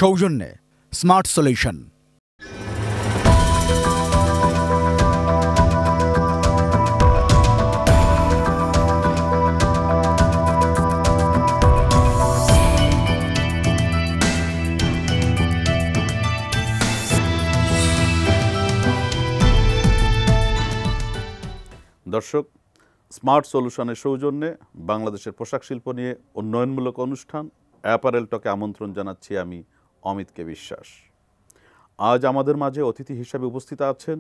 সৌজন্যে smart solution. দর্শক, smart সলিউশনের সৌজন্যে বাংলাদেশের পোশাক শিল্প নিয়ে উন্নয়নমূলক অনুষ্ঠান অ্যাপারেল টকে আমন্ত্রণ জানাচ্ছি আমি অমিত কে বিশ্বাস। আজ আমাদের মাঝে অতিথি হিসেবে উপস্থিত আছেন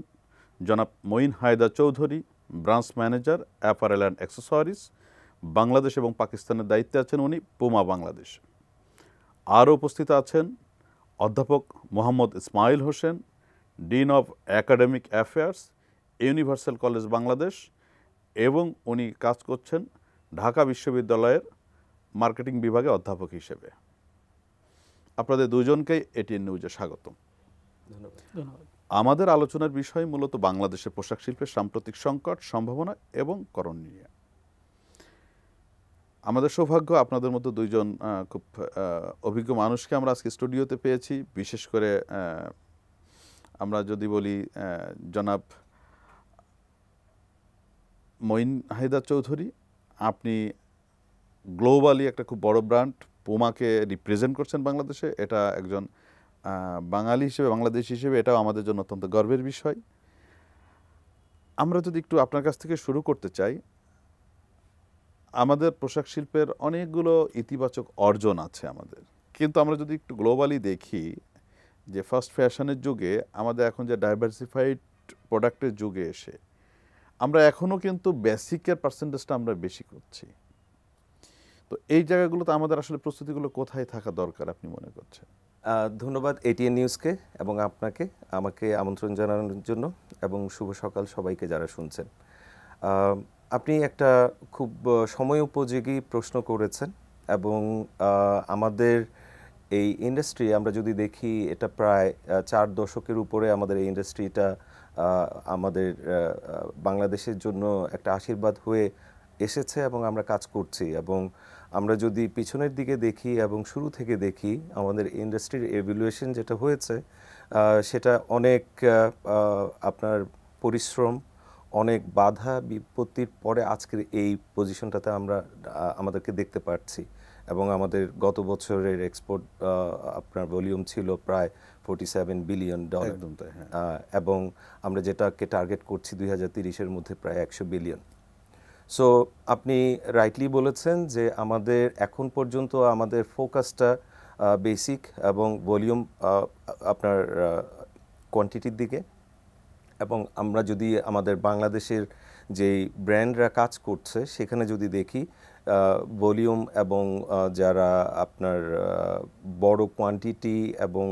জনাব Moin Haider Chowdhury, branch manager apparel and accessories Bangladesh এবং পাকিস্তানের দায়িত্বে আছেন উনি পুমা বাংলাদেশ। আরও উপস্থিত আছেন অধ্যাপক Mohammad Ismail Hossain, dean of academic affairs, universal college Bangladesh, এবং উনি কাজ করছেন ঢাকা বিশ্ববিদ্যালয়ের মার্কেটিং বিভাগে অধ্যাপক হিসেবে। আপনাদের দুজনকেই এটিএন নিউজে স্বাগতম। ধন্যবাদ। আমাদের আলোচনার বিষয় মূলত বাংলাদেশের পোশাক শিল্পের সাম্প্রতিক সংকট, সম্ভাবনা এবং করণীয়। আমাদের সৌভাগ্য আপনাদের মতো দুইজন খুব অভিজ্ঞ মানুষকে আমরা আজকে স্টুডিওতে পেয়েছি। বিশেষ করে আমরা যদি বলি জনাব মঈন হায়দার চৌধুরী, আপনি গ্লোবালি একটা খুব বড় ব্র্যান্ড পুমাকে রিপ্রেজেন্ট করছেন বাংলাদেশে। এটা একজন বাঙালি হিসেবে, বাংলাদেশি হিসেবে এটাও আমাদের জন্য অত্যন্ত গর্বের বিষয়। আমরা যদি একটু আপনার কাছ থেকে শুরু করতে চাই, আমাদের পোশাক শিল্পের অনেকগুলো ইতিবাচক অর্জন আছে আমাদের, কিন্তু আমরা যদি একটু গ্লোবালি দেখি যে ফাস্ট ফ্যাশনের যুগে আমাদের এখন যে ডাইভার্সিফাইড প্রোডাক্টের যুগে এসে আমরা এখনও কিন্তু বেসিকের পার্সেন্টেজটা আমরা বেশি করছি। তো এই জায়গাগুলোতে আমাদের আসলে প্রস্তুতিগুলো কোথায় থাকা দরকার আপনি মনে করছেন? ধন্যবাদ এটিএন নিউজকে এবং আপনাকে আমাকে আমন্ত্রণ জানানোর জন্য, এবং শুভ সকাল সবাইকে যারা শুনছেন। আপনি একটা খুব সময় উপযোগী প্রশ্ন করেছেন, এবং আমাদের এই ইন্ডাস্ট্রি আমরা যদি দেখি, এটা প্রায় 4 দশকের উপরে আমাদের এই ইন্ডাস্ট্রিটা আমাদের বাংলাদেশের জন্য একটা আশীর্বাদ হয়ে এসেছে, এবং আমরা কাজ করছি। এবং আমরা যদি পিছনের দিকে দেখি এবং শুরু থেকে দেখি, আমাদের ইন্ডাস্ট্রির এভ্যালুয়েশন যেটা হয়েছে সেটা অনেক আপনার পরিশ্রম, অনেক বাধা বিপত্তির পরে আজকের এই পজিশনটাতে আমরা আমাদেরকে দেখতে পাচ্ছি। এবং আমাদের গত বছরের এক্সপোর্ট আপনার ভলিউম ছিল প্রায় $47 বিলিয়ন, এবং আমরা যেটাকে টার্গেট করছি 2030-এর মধ্যে প্রায় 100 বিলিয়ন। সো আপনি রাইটলি বলেছেন যে আমাদের এখন পর্যন্ত আমাদের ফোকাসটা বেসিক এবং ভলিউম আপনার কোয়ান্টিটির দিকে। এবং আমরা যদি আমাদের বাংলাদেশের যেই ব্র্যান্ডরা কাজ করছে সেখানে যদি দেখি, ভলিউম এবং যারা আপনার বড় কোয়ান্টিটি এবং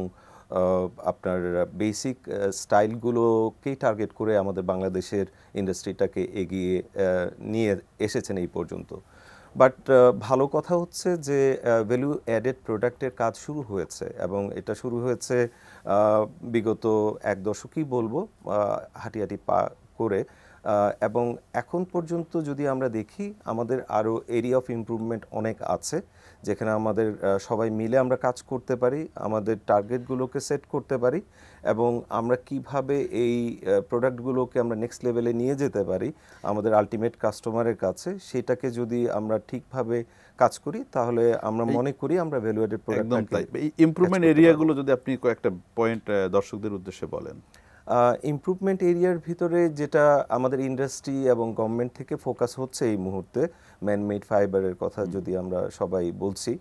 আপনার বেসিক স্টাইলগুলোকেই টার্গেট করে আমাদের বাংলাদেশের ইন্ডাস্ট্রিটাকে এগিয়ে নিয়ে এসেছেন এই পর্যন্ত। বাট ভালো কথা হচ্ছে যে ভ্যালু অ্যাডেড প্রোডাক্টের কাজ শুরু হয়েছে, এবং এটা শুরু হয়েছে বিগত 1 দশকই বলবো, হাঁটি পা করে। এবং এখন পর্যন্ত যদি আমরা দেখি, আমাদের আরও এরিয়া অফ ইমপ্রুভমেন্ট অনেক আছে, যেখানে আমাদের সবাই মিলে আমরা কাজ করতে পারি, আমাদের টার্গেটগুলোকে সেট করতে পারি, এবং আমরা কিভাবে এই প্রোডাক্টগুলোকে আমরা নেক্সট লেভেলে নিয়ে যেতে পারি আমাদের আলটিমেট কাস্টমারের কাছে, সেটাকে যদি আমরা ঠিকভাবে কাজ করি, তাহলে আমরা মনে করি আমরা ভ্যালু অ্যাডেড প্রোডাক্ট। এই ইমপ্রুভমেন্ট এরিয়াগুলো যদি আপনি কয়েকটা পয়েন্ট দর্শকদের উদ্দেশ্যে বলেন। ইমপ্রুভমেন্ট এরিয়ার ভিতরে যেটা আমাদের ইন্ডাস্ট্রি এবং গভর্নমেন্ট থেকে ফোকাস হচ্ছে এই মুহূর্তে, ম্যানমেড ফাইবারের কথা যদি আমরা সবাই বলছি,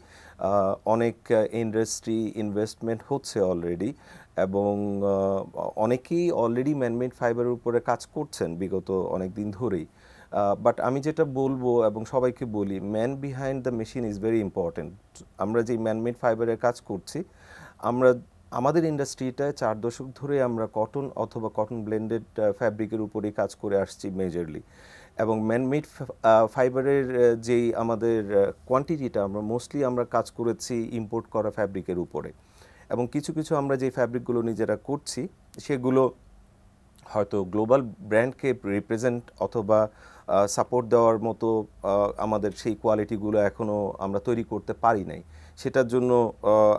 অনেক ইন্ডাস্ট্রি ইনভেস্টমেন্ট হচ্ছে অলরেডি, এবং অনেকেই অলরেডি ম্যানমেড ফাইবারের উপরে কাজ করছেন বিগত অনেক দিন ধরেই। বাট আমি যেটা বলবো এবং সবাইকে বলি, man behind the machine is very important. আমরা যে ম্যানমেড ফাইবারের কাজ করছি, আমাদের ইন্ডাস্ট্রিটায় 4 দশক ধরে আমরা কটন অথবা কটন ব্লেন্ডেড ফ্যাব্রিকের উপরেই কাজ করে আসছি মেজরলি, এবং ম্যানমেড ফাইবারের যেই আমাদের কোয়ান্টিটিটা আমরা কাজ করেছি ইম্পোর্ট করা ফ্যাব্রিকের উপরে। এবং কিছু আমরা যে ফ্যাব্রিকগুলো নিজেরা করছি সেগুলো হয়তো গ্লোবাল ব্র্যান্ডকে রিপ্রেজেন্ট অথবা সাপোর্ট দেওয়ার মতো আমাদের সেই কোয়ালিটিগুলো এখনও আমরা তৈরি করতে পারি নাই। সেটার জন্য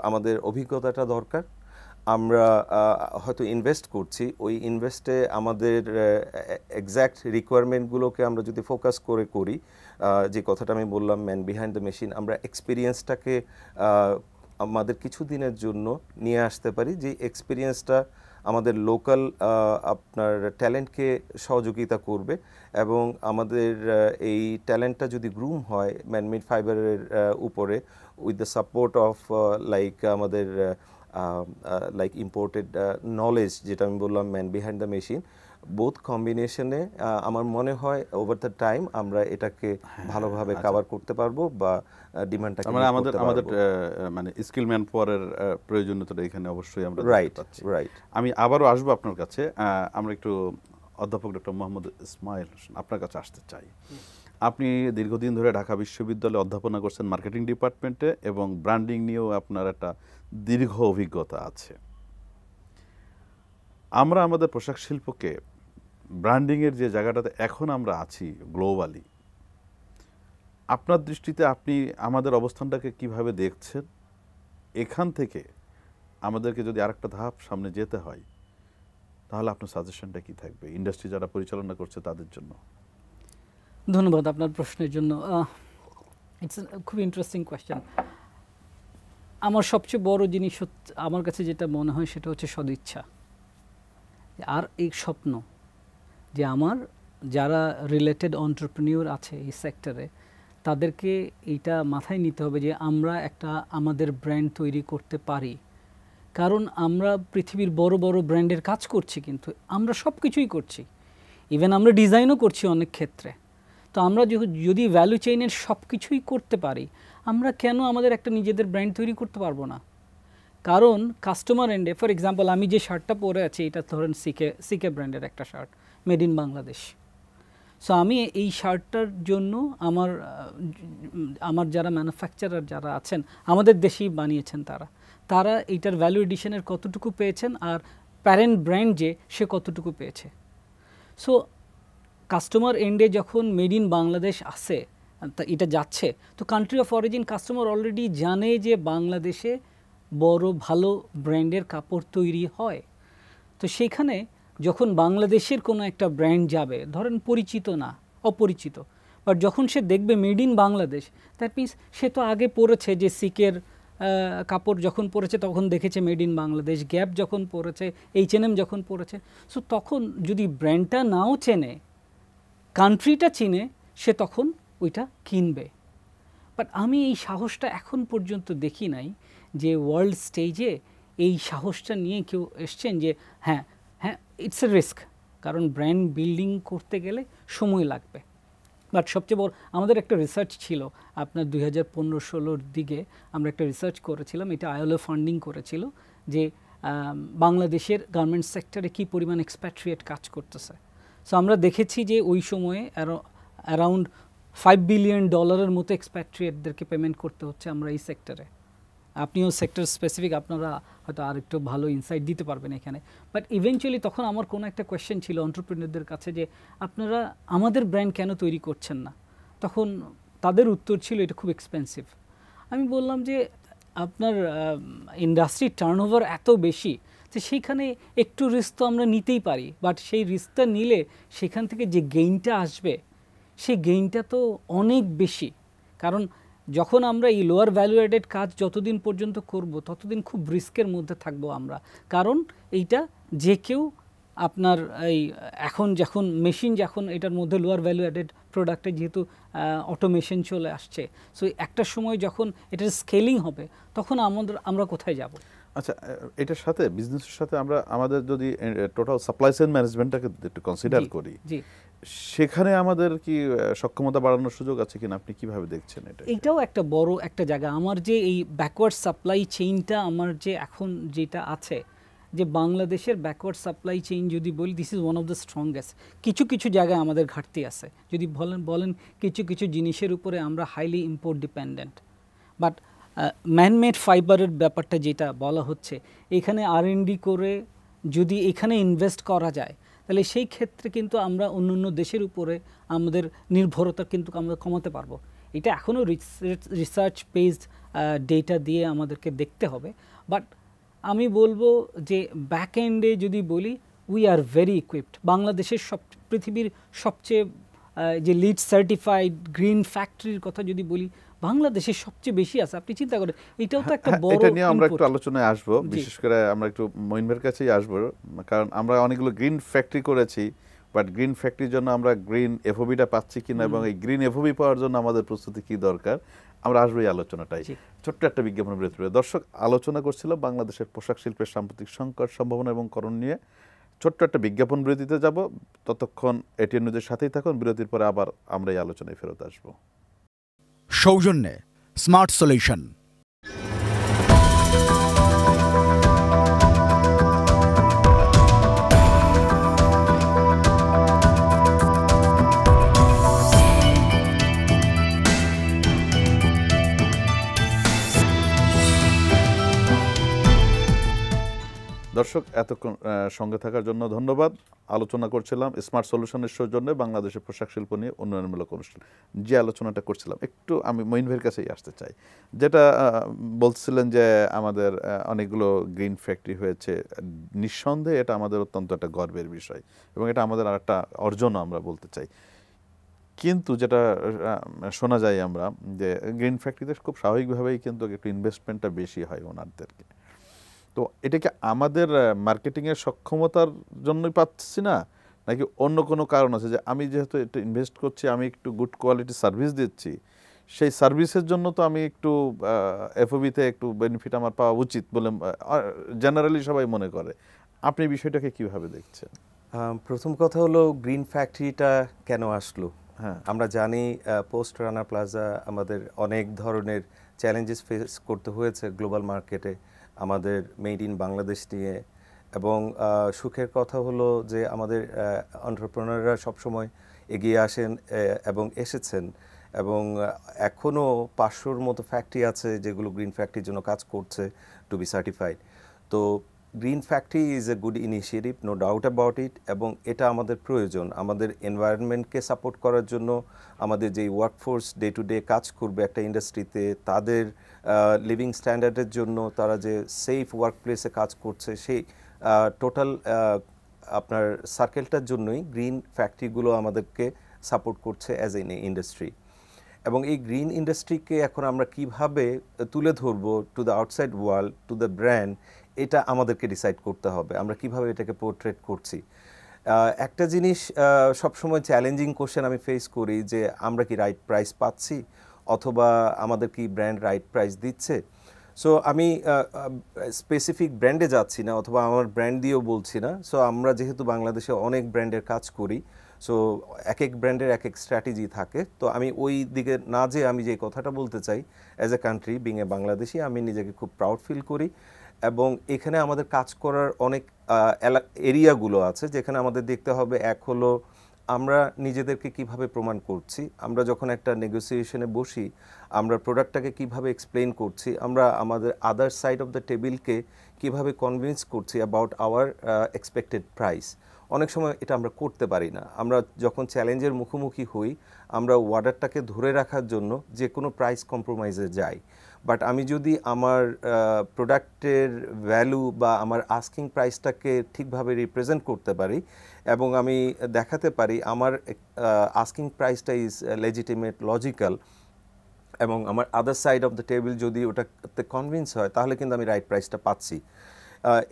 আমাদের অভিজ্ঞতাটা দরকার। আমরা হয়তো ইনভেস্ট করছি, ওই ইনভেস্টে আমাদের এক্স্যাক্ট রিকোয়ারমেন্টগুলোকে আমরা যদি ফোকাস করে করি, যে কথাটা আমি বললাম ম্যান বিহাইন্ড দ্য মেশিন, আমরা এক্সপিরিয়েন্সটাকে আমাদের কিছু দিনের জন্য নিয়ে আসতে পারি, যে এক্সপিরিয়েন্সটা আমাদের লোকাল আপনার ট্যালেন্টকে সহযোগিতা করবে এবং আমাদের এই ট্যালেন্টটা যদি গ্রুম হয় ম্যানমেড ফাইবারের উপরে with the support of like আমাদের লাইক ইম্পোর্টেড নলেজ, যেটা আমি বললাম man behind the machine, both কম্বিনেশনে আমার মনে হয় ওভার দ্য টাইম আমরা এটাকে ভালোভাবে কভার করতে পারবো বা ডিমান্ডটাকে মানে আমাদের মানে স্কিল ম্যান পাওয়ারের প্রয়োজনীয়তা এখানে অবশ্যই আমরা রাইট। আমি আবারও আসবো আপনার কাছে। আমরা একটু অধ্যাপক ডক্টর মোহাম্মদ ইসমাইল হোসেন আপনার কাছে আসতে চাই। আপনি দীর্ঘদিন ধরে ঢাকা বিশ্ববিদ্যালয়ে অধ্যাপনা করছেন মার্কেটিং ডিপার্টমেন্টে এবং ব্র্যান্ডিং নিয়েও আপনার একটা দীর্ঘ অভিজ্ঞতা আছে। আমরা আমাদের পোশাক শিল্পকে ব্র্যান্ডিংয়ের যে জায়গাটাতে এখন আমরা আছি গ্লোবালি, আপনার দৃষ্টিতে আপনি আমাদের অবস্থানটাকে কিভাবে দেখছেন? এখান থেকে আমাদেরকে যদি আরেকটা ধাপ সামনে যেতে হয় তাহলে আপনার সাজেশনটা কি থাকবে ইন্ডাস্ট্রি যারা পরিচালনা করছে তাদের জন্য? ধন্যবাদ আপনার প্রশ্নের জন্য। ইটস খুব ইন্টারেস্টিং কোয়েশ্চেন। আমার সবচেয়ে বড় জিনিস আমার কাছে যেটা মনে হয় সেটা হচ্ছে সদিচ্ছা আর এই স্বপ্ন, যে আমার যারা রিলেটেড এন্টারপ্রেনিউর আছে এই সেক্টরে তাদেরকে এইটা মাথায় নিতে হবে যে আমরা একটা আমাদের ব্র্যান্ড তৈরি করতে পারি। কারণ আমরা পৃথিবীর বড় বড় ব্র্যান্ডের কাজ করছি, কিন্তু আমরা সব কিছুই করছি, ইভেন আমরা ডিজাইনও করছি অনেক ক্ষেত্রে। তো আমরা যদি ভ্যালু চেইনের সব কিছুই করতে পারি, আমরা কেন আমাদের একটা নিজেদের ব্র্যান্ড তৈরি করতে পারবো না? কারণ কাস্টমার এন্ডে, ফর এক্সাম্পল আমি যে শার্টটা পরে আছি এটা ধরেন সিকে ব্র্যান্ডের একটা shirt, made in Bangladesh. So আমি এই শার্টটার জন্য আমার যারা ম্যানুফ্যাকচারার যারা আছেন আমাদের দেশেই বানিয়েছেন, তারা এইটার ভ্যালু এডিশনের কতটুকু পেয়েছেন আর প্যারেন্ট ব্র্যান্ড যে সে কতটুকু পেয়েছে। সো কাস্টমার এন্ডে যখন মেড ইন বাংলাদেশ আসে এটা যাচ্ছে, তো country of origin customer already জানে যে বাংলাদেশে বড় ভালো ব্র্যান্ডের কাপড় তৈরি হয়। তো সেখানে যখন বাংলাদেশের কোনো একটা ব্র্যান্ড যাবে, ধরেন পরিচিত না অপরিচিত, বাট যখন সে দেখবে made in Bangladesh, that means সে তো আগে পড়েছে যে সিকের কাপড় যখন পরেছে তখন দেখেছে মেড ইন বাংলাদেশ, গ্যাপ যখন পরেছে, H&M যখন পরেছে। সো তখন যদি ব্র্যান্ডটা নাও চেনে, কান্ট্রিটা চিনে, সে তখন ওইটা কিনবে। বাট আমি এই সাহসটা এখন পর্যন্ত দেখি নাই যে ওয়ার্ল্ড স্টেজে এই সাহসটা নিয়ে কেউ এসছেন যে হ্যাঁ ইটস এ রিস্ক, কারণ ব্র্যান্ড বিল্ডিং করতে গেলে সময় লাগবে। বাট সবচেয়ে বড় আমাদের একটা রিসার্চ ছিল আপনার 2015-16 দিকে আমরা একটা রিসার্চ করেছিলাম, এটা ILO ফান্ডিং করেছিল, যে বাংলাদেশের গার্মেন্টস সেক্টরে কী পরিমাণ এক্সপ্যাট্রিয়েট কাজ করতেছে। সো আমরা দেখেছি যে ওই সময়ে অ্যারাউন্ড $5 বিলিয়ন মতো এক্সপ্যাট্রিয়েটদেরকে পেমেন্ট করতে হচ্ছে আমরা এই সেক্টরে। আপনিও সেক্টর স্পেসিফিক, আপনারা হয়তো আর একটু ভালো ইনসাইট দিতে পারবেন এখানে। বাট ইভেনচুয়ালি তখন আমার কোনো একটা কোয়েশ্চেন ছিল এন্টারপ্রেনিয়রদের কাছে যে আপনারা আমাদের ব্র্যান্ড কেন তৈরি করছেন না? তখন তাদের উত্তর ছিল এটা খুব এক্সপেন্সিভ। আমি বললাম যে আপনার ইন্ডাস্ট্রি টার্নওভার এত বেশি যে সেইখানে একটু রিস্ক তো আমরা নিতেই পারি, বাট সেই রিস্কটা নিলে সেখান থেকে যে গেইনটা আসবে সেই গেইনটা তো অনেক বেশি। কারণ যখন আমরা এই লোয়ার ভ্যালু অ্যাডেড কাজ যতদিন পর্যন্ত করব ততদিন খুব রিস্কের মধ্যে থাকবো আমরা। কারণ এইটা যে কেউ আপনার এই এখন যখন মেশিন যখন এটার মধ্যে লোয়ার ভ্যালু অ্যাডেড প্রোডাক্টে যেহেতু অটোমেশন চলে আসছে, সো একটা সময় যখন এটার স্কেলিং হবে তখন আমরা কোথায় যাব? আচ্ছা, এটার সাথে বিজনেসের সাথে আমরা আমাদের যদি টোটাল সাপ্লাই চেইন ম্যানেজমেন্টটাকে একটু কনসিডার করি, সেখানে আমাদের কি সক্ষমতা বাড়ানোর সুযোগ আছে কিনা, আপনি কিভাবে দেখছেন এটা? এটাও একটা বড় একটা জায়গা। আমার যে এই ব্যাকওয়ার্ড সাপ্লাই চেইনটা আমার যে এখন যেটা আছে, যে বাংলাদেশের ব্যাকওয়ার্ড সাপ্লাই চেইন যদি বলি, this is one of the strongest. কিছু কিছু জায়গায় আমাদের ঘাটতি আছে, যদি বলেন কিছু কিছু জিনিসের উপরে আমরা highly import dependent. But man-made ফাইবারের ব্যাপারটা যেটা বলা হচ্ছে, এখানে R&D করে যদি এখানে ইনভেস্ট করা যায় তাহলে সেই ক্ষেত্রে কিন্তু আমরা অন্য দেশের উপরে আমাদের নির্ভরতা কিন্তু আমরা কমাতে পারবো। এটা এখনও রিসার্চ বেসড ডেটা দিয়ে আমাদেরকে দেখতে হবে। বাট আমি বলবো যে ব্যাক এন্ডে যদি বলি, উই আর ভেরি ইকুইপড। বাংলাদেশের পৃথিবীর সবচেয়ে যে লিড সার্টিফাইড গ্রিন ফ্যাক্টরির কথা যদি বলি, বাংলাদেশের সবচেয়ে বেশি আছে। আপনি চিন্তা করেন, এটাও তো একটা বড় এটা নিয়ে আমরা input। একটু আলোচনায় আসবো, বিশেষ করে আমরা একটু মঈন কাছেই আসবো, কারণ আমরা অনেকগুলো গ্রিন ফ্যাক্টরি করেছি, বাট গ্রিন ফ্যাক্টরির জন্য আমরা গ্রিন এফওবিটা পাচ্ছি কিনা এবং এই গ্রিন এফওবি পাওয়ার জন্য আমাদের প্রস্তুতি কি দরকার, আমরা আসবো এই আলোচনাটাই। ছোট্ট একটা বিজ্ঞাপন বিরতি। দর্শক, আলোচনা করছিলাম বাংলাদেশের পোশাক শিল্পের সাম্প্রতিক সংকট, সম্ভাবনা এবং করণ নিয়ে। ছোট্ট একটা বিজ্ঞাপন বিরতিতে যাব, ততক্ষণ এটিএন নিউজের সাথেই থাকুন। বিরতির পরে আবার আমরা এই আলোচনায় ফেরত আসবো। সৌজন্যে স্মার্ট সলিউশন। দর্শক, এতক্ষণ সঙ্গে থাকার জন্য ধন্যবাদ। আলোচনা করছিলাম স্মার্ট সলিউশনের সৌজন্যে বাংলাদেশের পোশাক শিল্প নিয়ে উন্নয়নমূলক অনুষ্ঠান। যে আলোচনাটা করছিলাম, একটু আমি মঈন ভাইয়ের কাছেই আসতে চাই। যেটা বলছিলেন যে আমাদের অনেকগুলো গ্রিন ফ্যাক্টরি হয়েছে, নিঃসন্দেহে এটা আমাদের অত্যন্ত একটা গর্বের বিষয় এবং এটা আমাদের আর একটা অর্জনও আমরা বলতে চাই। কিন্তু যেটা শোনা যায় আমরা, যে গ্রিন ফ্যাক্টরিতে খুব স্বাভাবিকভাবেই কিন্তু একটু ইনভেস্টমেন্টটা বেশি হয় ওনাদেরকে। তো এটাকে আমাদের মার্কেটিংয়ের সক্ষমতার জন্যই পাচ্ছি না, নাকি অন্য কোনো কারণ আছে? যে আমি যেহেতু এটা ইনভেস্ট করছি, আমি একটু গুড কোয়ালিটি সার্ভিস দিচ্ছি, সেই সার্ভিসের জন্য তো আমি একটু এফওবিতে একটু বেনিফিট আমার পাওয়া উচিত বলে জেনারেলি সবাই মনে করে। আপনি বিষয়টাকে কিভাবে দেখছেন? প্রথম কথা হলো, গ্রিন ফ্যাক্টরিটা কেন আসলো? হ্যাঁ, আমরা জানি পোস্ট রানা প্লাজা আমাদের অনেক ধরনের চ্যালেঞ্জেস ফেস করতে হয়েছে গ্লোবাল মার্কেটে আমাদের মেড ইন বাংলাদেশ নিয়ে। এবং সুখের কথা হলো যে আমাদের এন্টারপ্রেনাররা সবসময় এগিয়ে আসেন এবং এসেছেন, এবং এখনও 500-র মতো ফ্যাক্টরি আছে যেগুলো গ্রিন ফ্যাক্টরির জন্য কাজ করছে টু বি সার্টিফাইড। তো green factory is a good initiative, no doubt about it, এবং এটা আমাদের প্রয়োজন আমাদের এনভায়রনমেন্টকে সাপোর্ট করার জন্য। আমাদের যেই ওয়ার্কফোর্স ডে টু ডে কাজ করবে একটা ইন্ডাস্ট্রিতে, তাদের লিভিং স্ট্যান্ডার্ডের জন্য, তারা যে সেফ ওয়ার্ক প্লেসে কাজ করছে, সেই টোটাল আপনার সার্কেলটার জন্যই গ্রিন ফ্যাক্টরিগুলো আমাদেরকে সাপোর্ট করছে অ্যাজ এন ইন্ডাস্ট্রি। এবং এই গ্রিন ইন্ডাস্ট্রিকে এখন আমরা কিভাবে তুলে ধরবো to the outside world, to the brand, এটা আমাদেরকে ডিসাইড করতে হবে আমরা কিভাবে এটাকে পোর্ট্রেট করছি। একটা জিনিস সবসময় চ্যালেঞ্জিং কোশ্চেন আমি ফেস করি, যে আমরা কি রাইট প্রাইস পাচ্ছি, অথবা আমাদের কি ব্র্যান্ড রাইট প্রাইস দিচ্ছে। সো আমি স্পেসিফিক ব্র্যান্ডে যাচ্ছি না, অথবা আমার ব্র্যান্ড দিয়েও বলছি না। সো আমরা যেহেতু বাংলাদেশে অনেক ব্র্যান্ডের কাজ করি, সো এক এক ব্র্যান্ডের এক এক স্ট্র্যাটেজি থাকে। তো আমি ওই দিকে না যেয়ে আমি যে কথাটা বলতে চাই, as a country, being a Bangladeshi, আমি নিজেকে খুব প্রাউড ফিল করি। এবং এখানে আমাদের কাজ করার অনেক এরিয়াগুলো আছে যেখানে আমাদের দেখতে হবে। এক হলো আমরা নিজেদেরকে কিভাবে প্রমাণ করছি, আমরা যখন একটা নেগোসিয়েশনে বসি আমরা প্রোডাক্টটাকে কিভাবে এক্সপ্লেন করছি, আমরা আমাদের আদার সাইড অফ দ্য টেবিলকে কিভাবে কনভিন্স করছি অ্যাবাউট আওয়ার এক্সপেক্টেড প্রাইস। অনেক সময় এটা আমরা করতে পারি না। আমরা যখন চ্যালেঞ্জের মুখোমুখি হই, আমরা অর্ডারটাকে ধরে রাখার জন্য যে কোনো প্রাইস কম্প্রোমাইজে যাই। বাট আমি যদি আমার প্রোডাক্টের ভ্যালু বা আমার আস্কিং প্রাইসটাকে ঠিকভাবে রিপ্রেজেন্ট করতে পারি, এবং আমি দেখাতে পারি আমার আস্কিং প্রাইসটা ইজ লেজিটিমেট, লজিক্যাল, এবং আমার other side of the table যদি ওটাতে কনভিন্স হয়, তাহলে কিন্তু আমি রাইট প্রাইসটা পাচ্ছি।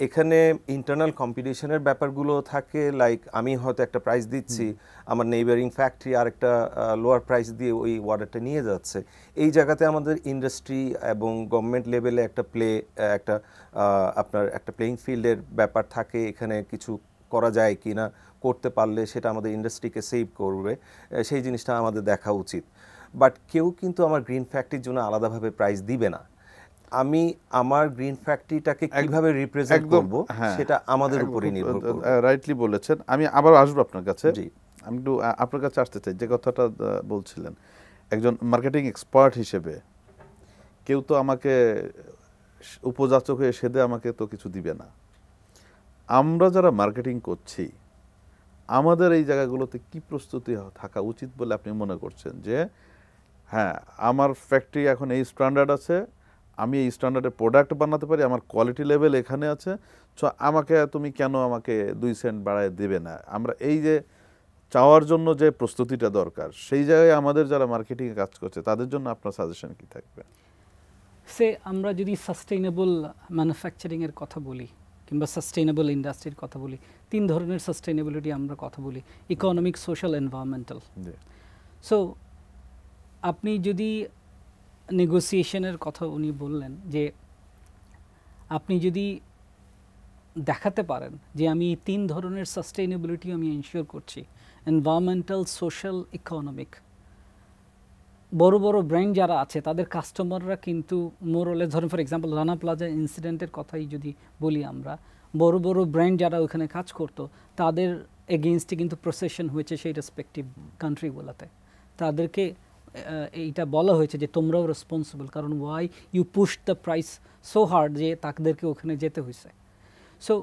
এখানে ইন্টারনাল কম্পিটিশনের ব্যাপারগুলো থাকে, লাইক আমি হয়তো একটা প্রাইস দিচ্ছি, আমার নেইবারিং ফ্যাক্টরি আর একটা লোয়ার প্রাইস দিয়ে ওই অর্ডারটা নিয়ে যাচ্ছে। এই জায়গাতে আমাদের ইন্ডাস্ট্রি এবং গভর্নমেন্ট লেভেলে একটা আপনার একটা প্লেইং ফিল্ডের ব্যাপার থাকে। এখানে কিছু করা যায় কি না, করতে পারলে সেটা আমাদের ইন্ডাস্ট্রিকে সেভ করবে, সেই জিনিসটা আমাদের দেখা উচিত। বাট কেউ কিন্তু আমার গ্রিন ফ্যাক্টরির জন্য আলাদাভাবে প্রাইস দিবে না। আমি আমার গ্রিন ফ্যাক্টরিটাকে কিভাবে রিপ্রেজেন্ট করব সেটা আমাদের উপরই নির্ভর করবে। রাইটলি বলেছেন। আমি আবার আসবো আপনার কাছে। আমি একটু আপনার কাছে আসতে চাই, যে কথাটা বলছিলেন একজন মার্কেটিং এক্সপার্ট হিসেবে। কেউ তো আমাকে উপযাচক হয়ে সেদে আমাকে তো কিছু দিবে না। আমরা যারা মার্কেটিং করছি, আমাদের এই জায়গাগুলোতে কি প্রস্তুতি থাকা উচিত বলে আপনি মনে করছেন? যে হ্যাঁ, আমার ফ্যাক্টরি এখন এই স্ট্যান্ডার্ড আছে, আমি এই স্ট্যান্ডার্ডের প্রোডাক্ট বানাতে পারি, আমার কোয়ালিটি লেভেল এখানে আছে, সো আমাকে তুমি কেন আমাকে 2 সেন্ট বাড়ায় দেবে না। আমরা এই যে চাওয়ার জন্য যে প্রস্তুতিটা দরকার, সেই জায়গায় আমাদের যারা মার্কেটিংয়ে কাজ করছে তাদের জন্য আপনার সাজেশন কি থাকবে? আমরা যদি সাস্টেইনেবল ম্যানুফ্যাকচারিংয়ের কথা বলি কিংবা সাস্টেইনেবল ইন্ডাস্ট্রির কথা বলি, 3 ধরনের সাস্টেইনেবিলিটি আমরা কথা বলি, ইকোনমিক, সোশ্যাল, এনভায়রনমেন্টাল। সো আপনি যদি নেগোসিয়েশনের কথা উনি বললেন, যে আপনি যদি দেখাতে পারেন যে আমি 3 ধরনের সাস্টেইনেবিলিটি আমি এনশিওর করছি, এনভায়রনমেন্টাল, সোশ্যাল, ইকোনমিক, বড় বড় ব্র্যান্ড যারা আছে তাদের কাস্টমাররা কিন্তু মোরলে, ধরেন ফর এক্সাম্পল রানা প্লাজা ইনসিডেন্টের কথাই যদি বলি, আমরা বড় বড় ব্র্যান্ড যারা ওখানে কাজ করতো তাদের এগেইনস্টে কিন্তু প্রসেশন হয়েছে সেই রেসপেক্টিভ কান্ট্রিগুলোতে। তাদেরকে এইটা বলা হয়েছে যে তোমরাও রেসপন্সিবল, কারণ why you push the price so hard, যে তাদেরকে ওখানে যেতে হয়েছে। সো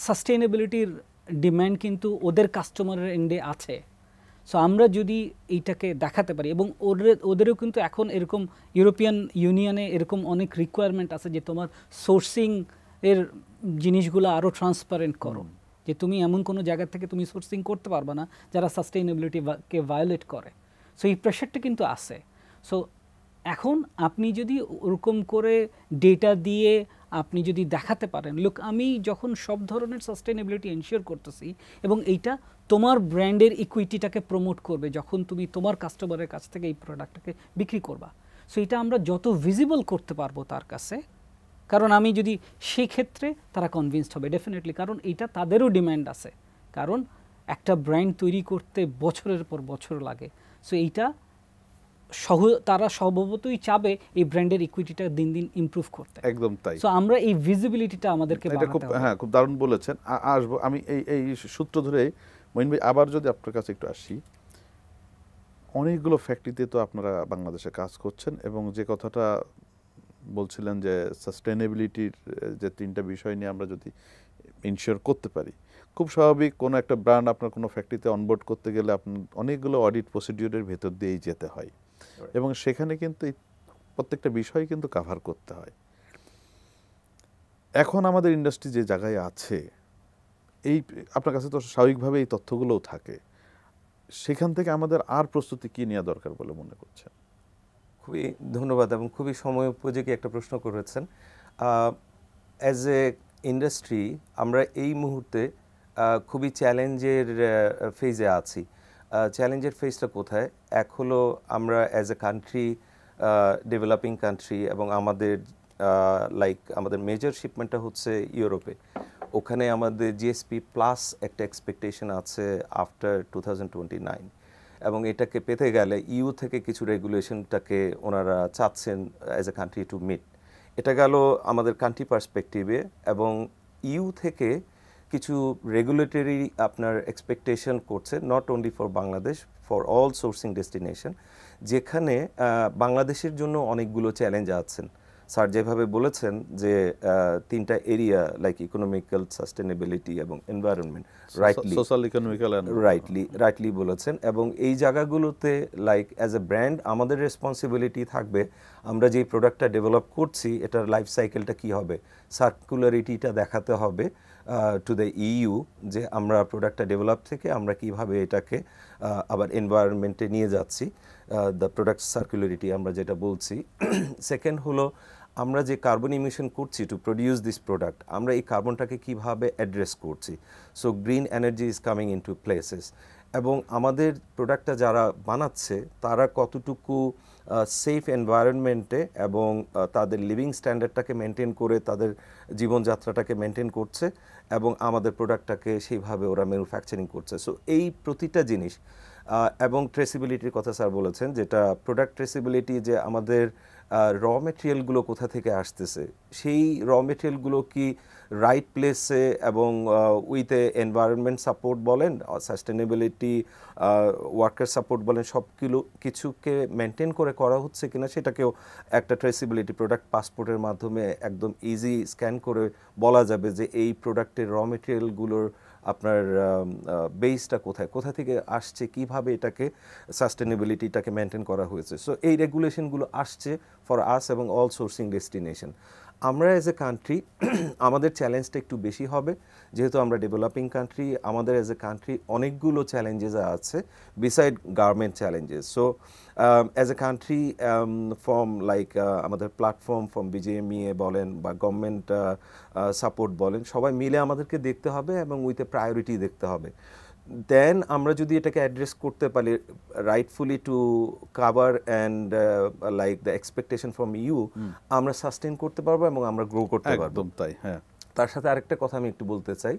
সাস্টেইনেবিলিটির ডিম্যান্ড কিন্তু ওদের কাস্টমারের এন্ডে আছে। সো আমরা যদি এইটাকে দেখাতে পারি, এবং ওদেরও কিন্তু এখন এরকম ইউরোপিয়ান ইউনিয়নে এরকম অনেক রিকোয়ারমেন্ট আছে যে তোমার সোর্সিং এর জিনিসগুলো আরও ট্রান্সপারেন্ট করো, যে তুমি এমন কোনো জায়গা থেকে তুমি সোর্সিং করতে পারবে না যারা সাস্টেইনেবিলিটিকে ভায়োলেট করে। সো এই প্রেশারটা কিন্তু আছে। সো এখন আপনি যদি ওরকম করে ডেটা দিয়ে আপনি যদি দেখাতে পারেন, লুক আমি যখন সব ধরনের সাস্টেইনেবিলিটি এনশিওর করতেছি এবং এইটা তোমার ব্র্যান্ডের ইকুইটিটাকে প্রমোট করবে যখন তুমি তোমার কাস্টমারের কাছ থেকে এই প্রোডাক্টটাকে বিক্রি করবা। সো এটা আমরা যত ভিজিবল করতে পারবো তার কাছে, কারণ আমি যদি সেই ক্ষেত্রে তারা কনভিন্সড হবে ডেফিনেটলি, কারণ এটা তাদেরও ডিম্যান্ড আছে, কারণ একটা ব্র্যান্ড তৈরি করতে বছরের পর বছর লাগে। সো এইটা তারা স্বভাবতই চাবে এই ব্র্যান্ডের ইকুইটিটা দিন দিন ইমপ্রুভ করতে। একদম তাই। সো আমরা এই ভিজিবিলিটিটা আমাদেরকে বাড়াতে হবে। হ্যাঁ, খুব দারুণ বলেছেন। আসবো আমি এই সূত্র ধরে মঈন ভাই, আবার যদি আপনার কাছে একটু আসি, অনেকগুলো ফ্যাক্টরিতে তো আপনারা বাংলাদেশে কাজ করছেন, এবং যে কথাটা বলছিলেন যে সাস্টেইনেবিলিটির যে 3টা বিষয় নিয়ে আমরা যদি ইনশিওর করতে পারি, খুব স্বাভাবিক কোনো একটা ব্র্যান্ড আপনার কোনো ফ্যাক্টরিতে অনবোর্ড করতে গেলে আপনার অনেকগুলো অডিট প্রসিডিউরের ভেতর দিয়েই যেতে হয়, এবং সেখানে কিন্তু এই প্রত্যেকটা বিষয় কিন্তু কাভার করতে হয়। এখন আমাদের ইন্ডাস্ট্রি যে জায়গায় আছে, এই আপনার কাছে তো স্বাভাবিকভাবে এই তথ্যগুলোও থাকে, সেখান থেকে আমাদের আর প্রস্তুতি কী নেওয়া দরকার বলে মনে করছেন? খুবই ধন্যবাদ এবং খুবই সময় উপযোগী একটা প্রশ্ন করেছেন। অ্যাজ এ ইন্ডাস্ট্রি আমরা এই মুহূর্তে খুবই চ্যালেঞ্জের ফেজে আছি। চ্যালেঞ্জের ফেজটা কোথায়? এক হলো আমরা as a country, developing country, এবং আমাদের আমাদের মেজর শিপমেন্টটা হচ্ছে ইউরোপে। ওখানে আমাদের জিএসপি প্লাস একটা এক্সপেকটেশন আছে আফটার 2029, এবং এটাকে পেতে গেলে ইউ থেকে কিছু রেগুলেশনটাকে ওনারা চাচ্ছেন as a country to meet. এটা গেল আমাদের কান্ট্রি পার্সপেক্টিভে, এবং ইউ থেকে কিছু রেগুলেটরি আপনার এক্সপেকটেশন করছে, not only for Bangladesh, for all sourcing destination, যেখানে বাংলাদেশের জন্য অনেকগুলো চ্যালেঞ্জ আছেন। স্যার যেভাবে বলেছেন যে 3টা এরিয়া লাইক ইকোনমিক্যাল, সাস্টেনেবিলিটি এবং এনভায়রনমেন্ট, সোশ্যাল, ইকোনমিক্যাল, রাইটলি বলেছেন। এবং এই জায়গাগুলোতে লাইক অ্যাজ এ ব্র্যান্ড আমাদের রেসপন্সিবিলিটি থাকবে, আমরা যেই প্রোডাক্টটা ডেভেলপ করছি এটার লাইফ সাইকেলটা কী হবে, সার্কুলারিটিটা দেখাতে হবে টু দ্য ইউ, যে আমরা প্রোডাক্টটা ডেভেলপ থেকে আমরা কিভাবে এটাকে আবার এনভায়রনমেন্টে নিয়ে যাচ্ছি, দ্য প্রোডাক্ট সার্কুলারিটি আমরা যেটা বলছি। সেকেন্ড হলো আমরা যে কার্বন ইমিশন করছি টু প্রডিউস দিস প্রোডাক্ট, আমরা এই কার্বনটাকে কিভাবে অ্যাড্রেস করছি। So green energy is coming into places, এবং আমাদের প্রোডাক্টটা যারা বানাচ্ছে তারা কতটুকু সেফ এনভায়রনমেন্টে এবং তাদের লিভিং স্ট্যান্ডার্ডটাকে মেনটেন করে তাদের জীবনযাত্রাটাকে মেনটেন করছে, এবং আমাদের প্রোডাক্টটাকে সেইভাবে ওরা ম্যানুফ্যাকচারিং করছে। সো এই প্রতিটা জিনিস, এবং ট্রেসিবিলিটির কথা স্যার বলেছেন, যেটা প্রোডাক্ট ট্রেসিবিলিটি, যে আমাদের র মেটেরিয়ালগুলো কোথা থেকে আসতেছে, সেই র মেটেরিয়ালগুলো কি রাইট প্লেসে এবং উইথ এ এনভায়রনমেন্ট সাপোর্ট বলেন, সাস্টেনেবিলিটি ওয়ার্কার সাপোর্ট বলেন, সবগুলো কিছুকে মেনটেন করে করা হচ্ছে কিনা, সেটাকেও একটা ট্রেসিবিলিটি প্রোডাক্ট পাসপোর্টের মাধ্যমে একদম ইজি স্ক্যান করে বলা যাবে যে এই প্রোডাক্টের র মেটেরিয়ালগুলোর আপনার বেসটা কোথা থেকে আসছে, কিভাবে এটাকে সাস্টেনেবিলিটিটাকে মেনটেন করা হয়েছে। সো এই রেগুলেশনগুলো আসছে ফর আস এবং অল সোর্সিং ডেস্টিনেশন। আমরা অ্যাজ এ কান্ট্রি আমাদের চ্যালেঞ্জটা একটু বেশি হবে, যেহেতু আমরা ডেভেলপিং কান্ট্রি। আমাদের অ্যাজ এ কান্ট্রি অনেকগুলো চ্যালেঞ্জেস আছে beside garment challenges. So as a country from like আমাদের প্ল্যাটফর্ম ফ্রম বিজিএমইএ বলেন বা গভর্নমেন্ট সাপোর্ট বলেন, সবাই মিলে আমাদেরকে দেখতে হবে এবং উইথ এ প্রায়োরিটি দেখতে হবে। দেন আমরা যদি এটাকে অ্যাড্রেস করতে পারি rightfully to cover and like the expectation from you, আমরা সাস্টেন করতে পারবো এবং আমরা গ্রো করতে পারবো। একদম তাই। হ্যাঁ, তার সাথে আরেকটা কথা আমি একটু বলতে চাই,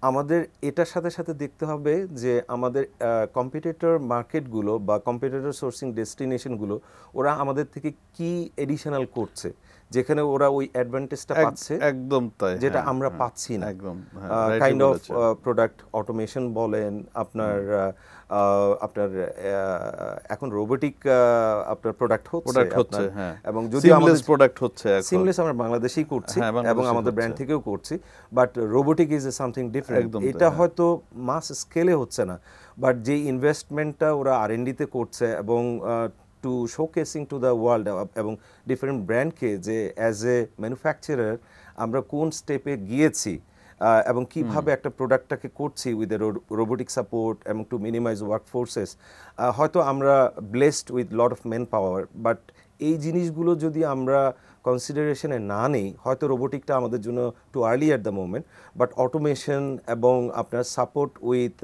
আমাদের এটার সাথে সাথে দেখতে হবে যে আমাদের কম্পিটিটর মার্কেটগুলো বা কম্পিটিটর সোর্সিং ডেস্টিনেশনগুলো ওরা আমাদের থেকে কি এডিশনাল করছে, যেখানে ওরা ওই অ্যাডভান্টেজটা পাচ্ছে, একদম তাই, যেটা আমরা পাচ্ছি না। একদম কাইন্ড অফ প্রোডাক্ট অটোমেশন বলেন, আপনার এখন রোবোটিক আপনার প্রোডাক্ট হচ্ছে, এবং যদি আমাদের প্রোডাক্ট হচ্ছে সিমলেস আমরা বাংলাদেশেই করছি এবং আমাদের ব্র্যান্ড থেকেও করছি, but robotic is something different. এটা হয়তো মাস স্কেলে হচ্ছে না, বাট যে ইনভেস্টমেন্টটা ওরা R&D-তে করছে এবং to showcasing to the world এবং ডিফারেন্ট ব্র্যান্ডকে যে অ্যাজ এ ম্যানুফ্যাকচারার আমরা কোন স্টেপে গিয়েছি এবং কিভাবে একটা প্রোডাক্টটাকে করছি উইথ এ রোবোটিক সাপোর্ট এবং টু মিনিমাইজ ওয়ার্ক ফোর্সেস। হয়তো আমরা blessed with lot of man power, but এই জিনিসগুলো যদি আমরা কনসিডারেশনে না নেই, হয়তো রোবোটিকটা আমাদের জন্য too early at the moment, but automation এবং আপনার support with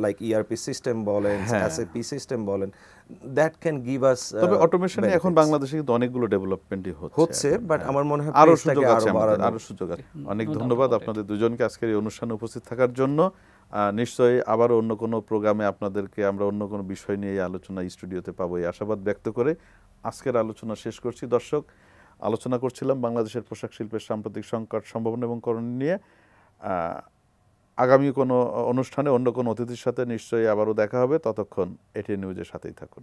like ERP system বলেন, SAP সিস্টেম বলেন, দ্যাট ক্যান গিভ আস। তবে অটোমেশনে এখন বাংলাদেশে কিন্তু অনেকগুলো ডেভেলপমেন্টই হচ্ছে, বাট আমার মনে হয় আরো সুযোগ আছে, আরো সুযোগ আছে। অনেক ধন্যবাদ আপনাদের দুজনকে আজকের এই অনুষ্ঠানে উপস্থিত থাকার জন্য। নিশ্চয়ই আবারও অন্য কোনো প্রোগ্রামে আপনাদেরকে আমরা অন্য কোনো বিষয় নিয়ে এই আলোচনা স্টুডিওতে পাবো, এই আশাবাদ ব্যক্ত করে আজকের আলোচনা শেষ করছি। দর্শক, আলোচনা করছিলাম বাংলাদেশের পোশাক শিল্পের সাম্প্রতিক সংকট, সম্ভাবনা এবং করণীয় নিয়ে। আগামী কোনো অনুষ্ঠানে অন্য কোনো অতিথির সাথে নিশ্চয়ই আবারও দেখা হবে। ততক্ষণ এটিএন নিউজের সাথেই থাকুন।